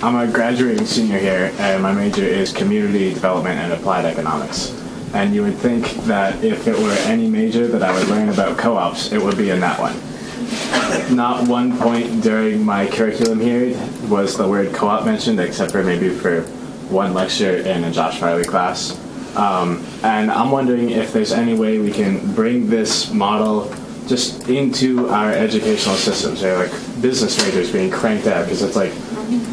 I'm a graduating senior here, and my major is community development and applied economics. And you would think that if it were any major that I would learn about co-ops, it would be in that one. Not one point during my curriculum here was the word co-op mentioned, except for maybe for one lecture in a Josh Farley class. And I'm wondering if there's any way we can bring this model just into our educational systems, like business majors being cranked out, because it's like,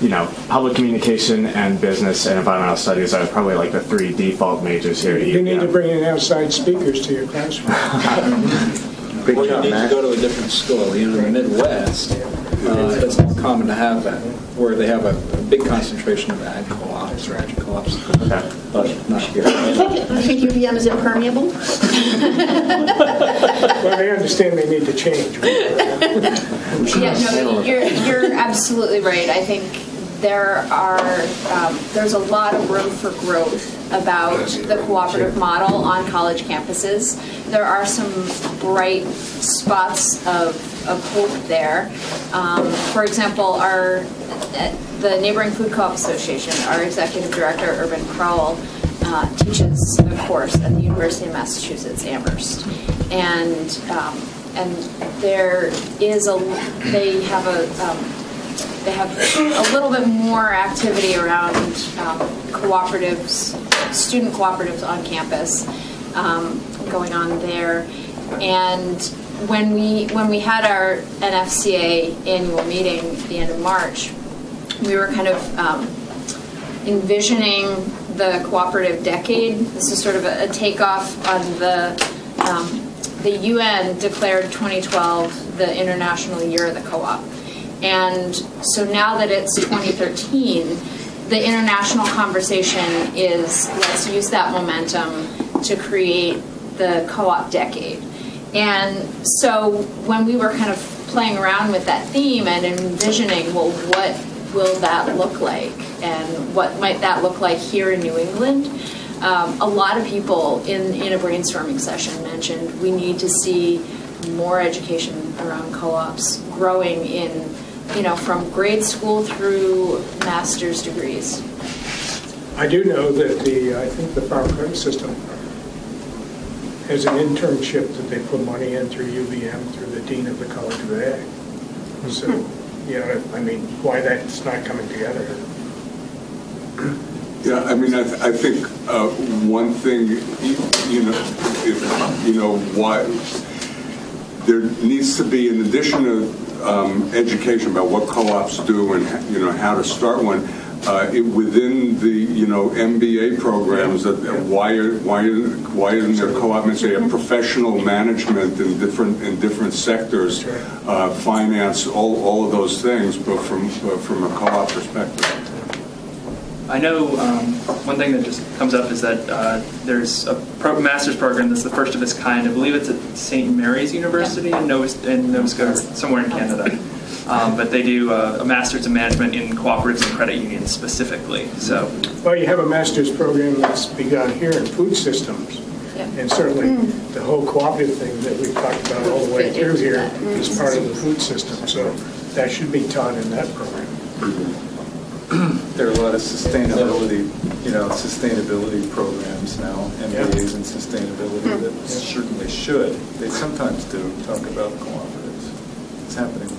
you know, public communication and business and environmental studies are probably like the 3 default majors here. You need to bring in outside speakers to your classroom. Well, you need to go to a different school. You know, in the Midwest, it's more common to have that, where they have a big concentration of ag co-ops or ag co-ops, but not here. I think UVM is impermeable. Well, they understand they need to change. Yeah, no, you're absolutely right. I think there's a lot of room for growth about the cooperative model on college campuses. There are some bright spots of hope there. For example, the Neighboring Food Co-op Association, our executive director, Urban Crowell, teaches a course at the University of Massachusetts Amherst, and there is they have a little bit more activity around cooperatives, student cooperatives on campus going on there. And when we had our NFCA annual meeting at the end of March, we were kind of envisioning the cooperative decade. This is sort of a takeoff on the UN declared 2012 the International Year of the Co-op. And so now that it's 2013, the international conversation is, let's use that momentum to create the co-op decade. And so when we were kind of playing around with that theme and envisioning, well, what will that look like? And what might that look like here in New England? A lot of people in a brainstorming session mentioned we need to see more education around co-ops growing in, you know, from grade school through master's degrees. I do know that I think the Farm Credit System has an internship that they put money in through UVM, through the Dean of the College of Ag. So, you know, I mean, why that's not coming together. Yeah, I mean, I think one thing, why there needs to be, in addition to education about what co-ops do and how to start one, within the MBA programs, that why isn't there co-op? And say a professional management in different sectors, finance, all of those things, but from a co-op perspective. I know one thing that just comes up is that there's a master's program that's the first of its kind. I believe it's at St. Mary's University in Nova Scotia, somewhere in Canada. But they do a master's in management in cooperatives and credit unions specifically. So, well, you have a master's program that's begun here in food systems. Yeah. And certainly the whole cooperative thing that we've talked about all the way through here is part of the food system. So that should be taught in that program. There are a lot of sustainability programs now, MBAs in sustainability that certainly should. They sometimes do talk about cooperatives. It's happening